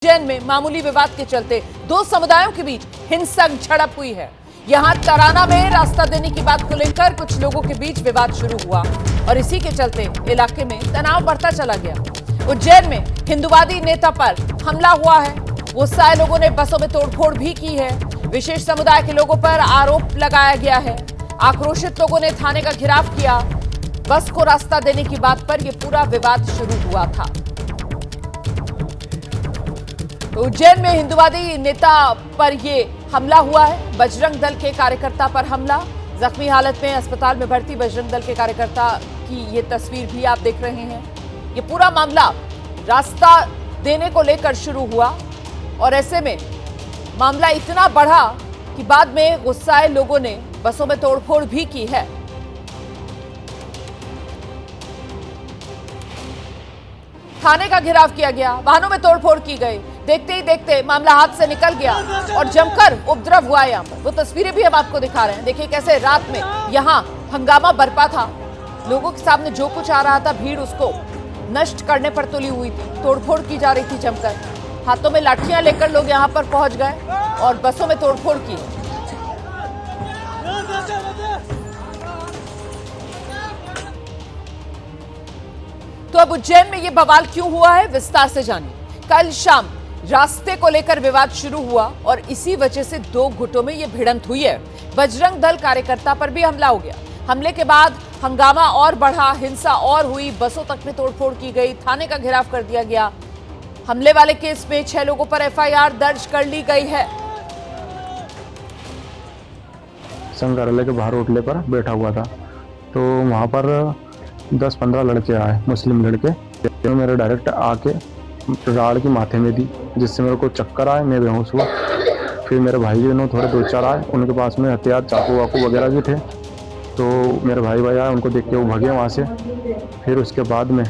उज्जैन में मामूली विवाद के चलते दो समुदायों के बीच हिंसक झड़प हुई है। यहां तराना में रास्ता देने की बात को लेकर कुछ लोगों के बीच विवाद शुरू हुआ और इसी के चलते इलाके में तनाव बढ़ता चला गया। उज्जैन में हिंदूवादी नेता पर हमला हुआ है। गुस्साए लोगों ने बसों में तोड़फोड़ भी की है। विशेष समुदाय के लोगों पर आरोप लगाया गया है। आक्रोशित लोगों ने थाने का घेराव किया। बस को रास्ता देने की बात पर यह पूरा विवाद शुरू हुआ था। उज्जैन में हिंदूवादी नेता पर यह हमला हुआ है। बजरंग दल के कार्यकर्ता पर हमला। जख्मी हालत में अस्पताल में भर्ती बजरंग दल के कार्यकर्ता की ये तस्वीर भी आप देख रहे हैं। ये पूरा मामला रास्ता देने को लेकर शुरू हुआ और ऐसे में मामला इतना बढ़ा कि बाद में गुस्साए लोगों ने बसों में तोड़फोड़ भी की है। थाने का घेराव किया गया, वाहनों में तोड़फोड़ की गई। देखते ही देखते मामला हाथ से निकल गया और जमकर उपद्रव हुआ। यहाँ पर वो तस्वीरें भी हम आपको दिखा रहे हैं। देखिए कैसे रात में यहाँ हंगामा बरपा था। लोगों के सामने जो कुछ आ रहा था, भीड़ उसको नष्ट करने पर तुली हुई थी। तोड़फोड़ की जा रही थी जमकर। हाथों में लाठियां लेकर लोग यहाँ पर पहुंच गए और बसों में तोड़फोड़ की। तो अब उज्जैन में ये बवाल क्यों हुआ है, विस्तार से जानिए। कल शाम रास्ते को लेकर विवाद शुरू हुआ और इसी वजह से दो गुटों में ये भिड़ंत हुई है। बजरंग दल कार्यकर्ता पर भी हमला हो गया। हमले के बाद हंगामा और बढ़ा, हिंसा और हुई। बसों तक में तोड़फोड़ की गई। थाने का घेराव कर दिया गया। हमले वाले केस में 6 लोगों पर FIR दर्ज कर ली गई है। संग्रहालय के बाहर होटल पर बैठा हुआ था तो वहाँ पर 10-15 लड़के आए, मुस्लिम लड़के। तो मेरे डायरेक्ट आके राड़ की माथे में दी, जिससे मेरे को चक्कर आए, मैं बेहोश हुआ। फिर मेरे भाई ने थोड़े 2-4 आए, उनके पास में हथियार चाकू वाकू वगैरह भी थे। तो मेरे भाई आए, उनको देख के वो भागे वहाँ से। फिर उसके बाद में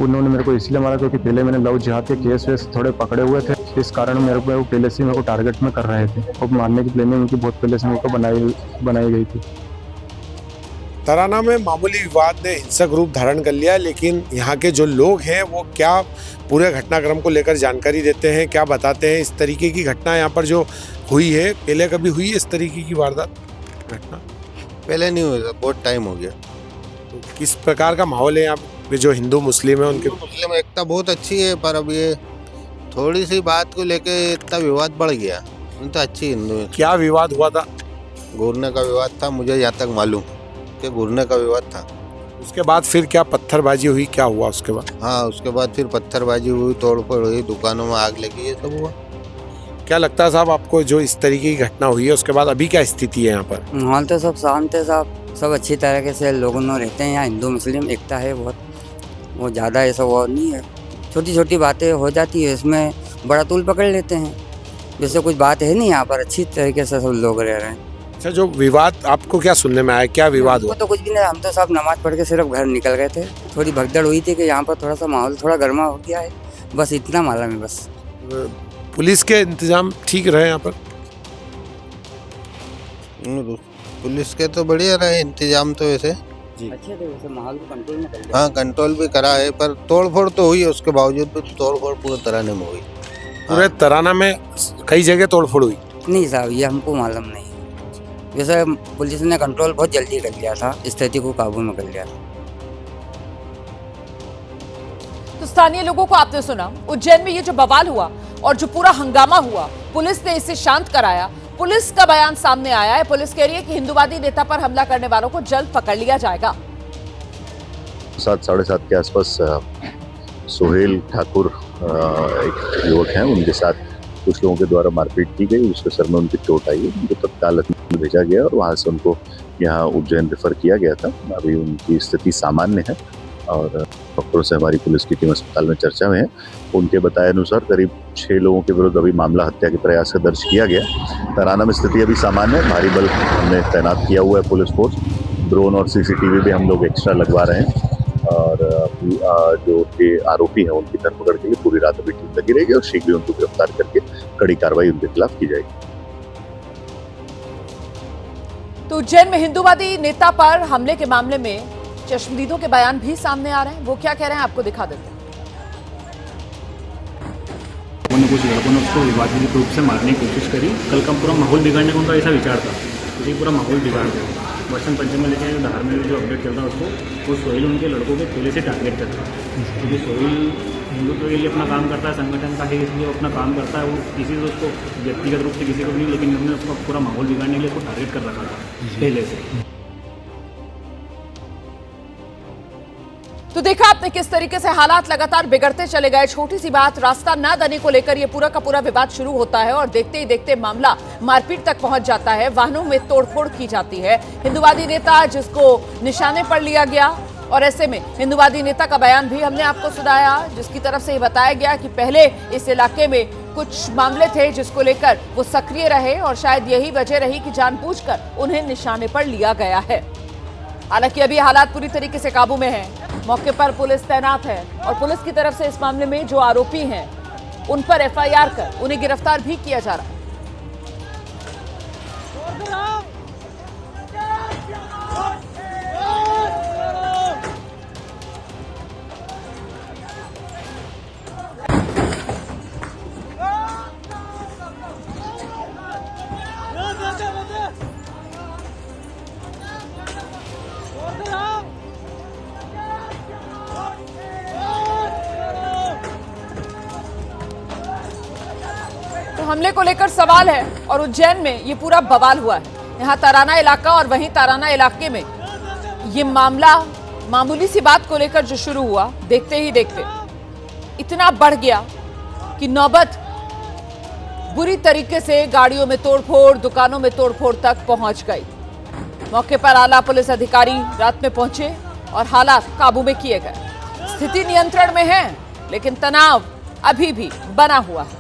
उन्होंने मेरे को इसलिए मारा क्योंकि पहले मैंने लव जिहाद के केस वेस थोड़े पकड़े हुए थे। इस कारण मेरे को पहले से मेरे को टारगेट में कर रहे थे और मारने की प्लानिंग उनकी बहुत पहले से मेरे को बनाई गई थी। तराना में मामूली विवाद ने हिंसक रूप धारण कर लिया, लेकिन यहाँ के जो लोग हैं वो क्या पूरे घटनाक्रम को लेकर जानकारी देते हैं, क्या बताते हैं। इस तरीके की घटना यहाँ पर जो हुई है, पहले कभी हुई है इस तरीके की वारदात घटना? पहले नहीं हुआ, बहुत टाइम हो गया। तो किस प्रकार का माहौल है यहाँ पे? जो हिंदू मुस्लिम है उनके मुस्लिम एकता बहुत अच्छी है, पर अब ये थोड़ी सी बात को लेके इतना विवाद बढ़ गया। तो अच्छी हिंदू है। क्या विवाद हुआ था? घूरने का विवाद था, मुझे यहाँ तक मालूम कि घूरने का विवाद था। उसके बाद फिर क्या पत्थरबाजी हुई, क्या हुआ उसके बाद? हाँ, उसके बाद फिर पत्थरबाजी हुई, तोड़फोड़ हुई, दुकानों में आग लगी, ये सब हुआ। क्या लगता है साहब आपको, जो इस तरीके की घटना हुई है उसके बाद अभी क्या स्थिति है यहाँ पर? माहौल तो सब शांत है साहब, सब अच्छी तरीके से लोगों में रहते हैं। यहाँ हिंदू मुस्लिम एकता है बहुत, वो ज़्यादा ऐसा वो नहीं है। छोटी छोटी बातें हो जाती है, इसमें बड़ा तूल पकड़ लेते हैं। जैसे कुछ बात है नहीं, यहाँ पर अच्छी तरीके से सब लोग रह रहे हैं। अच्छा, जो विवाद आपको क्या सुनने में आया, क्या विवाद हुआ? तो कुछ भी नहीं, हम तो सब नमाज पढ़ के सिर्फ घर निकल गए थे। थोड़ी भगदड़ हुई थी कि यहाँ पर थोड़ा सा माहौल थोड़ा गर्मा हो गया है, बस इतना मालूम है। बस पुलिस के इंतजाम ठीक रहे यहाँ पर? पुलिस के तो बढ़िया रहे इंतजाम तो वैसे अच्छे थे, वैसे माहौल को कंट्रोल में कर लिया। हाँ, कंट्रोल भी करा है, पर तोड़फोड़ तो हुई है। उसके बावजूद भी तोड़फोड़ पूरे तराने में हुई। पूरे तराना में कई जगह तोड़फोड़ हुई? नहीं साहब, ये हमको मालूम नहीं। वैसे पुलिस ने कंट्रोल बहुत जल्दी कर लिया था, स्थिति को काबू में कर लिया। तो स्थानीय लोगों को आपने सुना। उज्जैन में ये जो बवाल हुआ और जो पूरा हंगामा हुआ, पुलिस ने इसे शांत कराया। पुलिस का बयान सामने आया है। पुलिस कह रही है कि हिंदूवादी नेता पर हमला करने वालों को जल्द पकड़ लिया जाएगा। 7-7:30 के आसपास सोहेल ठाकुर एक युवक हैं, उनके साथ कुछ लोगों के द्वारा मारपीट की गई। उसके सर में उनकी चोट आई है। उनको तत्काल भेजा गया और वहाँ से उनको यहाँ उज्जैन रेफर किया गया था। अभी उनकी स्थिति सामान्य है और डॉक्टरों से हमारी पुलिस की टीम अस्पताल में चर्चा में है। उनके बताए अनुसार करीब 6 लोगों के विरुद्ध अभी मामला हत्या के प्रयास का दर्ज किया गया। तराना में स्थिति अभी सामान्य है। भारी बल हमने तैनात किया हुआ है, पुलिस फोर्स, ड्रोन और CCTV भी हम लोग एक्स्ट्रा लगवा रहे हैं। और जो के आरोपी हैं उनकी धरपकड़ के लिए पूरी रात अभी टीम लगी रहेगी और शीघ्र ही उनको गिरफ्तार करके कड़ी कार्रवाई उनके खिलाफ की जाएगी। तो उज्जैन में हिंदूवादी नेता पर हमले के मामले में चश्मदीदों के बयान भी सामने आ रहे हैं। वो क्या कह रहे हैं आपको दिखा देते हैं। कुछ लड़कों ने उसको विवादित रूप से मारने की कोशिश करी। कल का पूरा माहौल बिगाड़ने का उनका ऐसा विचार था, उसी पूरा माहौल बिगाड़ दिया। बसंत पंचमी में लेकिन धार में जो अपडेट चल रहा है उसको, वो सोहेल उनके लड़कों के पहले से टारगेट कर रहा है, क्योंकि सोहेल हिंदुत्व के लिए अपना काम करता है, संगठन का है इसलिए वो अपना काम करता है। वो किसी से उसको व्यक्तिगत रूप से किसी को नहीं, लेकिन उन्होंने उसका पूरा माहौल बिगाड़ने के लिए उसको टारगेट कर रखा था पहले से। तो देखा आपने किस तरीके से हालात लगातार बिगड़ते चले गए। छोटी सी बात रास्ता न देने को लेकर ये पूरा का पूरा विवाद शुरू होता है और देखते ही देखते मामला मारपीट तक पहुंच जाता है। वाहनों में तोड़फोड़ की जाती है। हिंदुवादी नेता जिसको निशाने पर लिया गया, और ऐसे में हिंदुवादी नेता का बयान भी हमने आपको सुनाया, जिसकी तरफ से ये बताया गया कि पहले इस इलाके में कुछ मामले थे जिसको लेकर वो सक्रिय रहे और शायद यही वजह रही कि जानबूझकर उन्हें निशाने पर लिया गया है। हालांकि अभी हालात पूरी तरीके से काबू में हैं। मौके पर पुलिस तैनात है और पुलिस की तरफ से इस मामले में जो आरोपी हैं उन पर एफआईआर कर उन्हें गिरफ्तार भी किया जा रहा है। हमले को लेकर सवाल है और उज्जैन में ये पूरा बवाल हुआ है। यहाँ ताराना इलाका और वहीं ताराना इलाके में ये मामला मामूली सी बात को लेकर जो शुरू हुआ, देखते ही देखते इतना बढ़ गया कि नौबत बुरी तरीके से गाड़ियों में तोड़फोड़, दुकानों में तोड़फोड़ तक पहुंच गई। मौके पर आला पुलिस अधिकारी रात में पहुंचे और हालात काबू में किए गए। स्थिति नियंत्रण में है, लेकिन तनाव अभी भी बना हुआ है।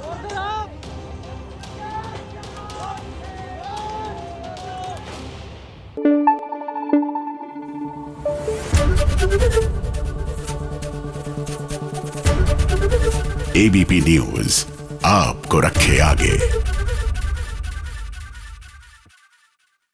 एबीपी न्यूज आपको रखे आगे।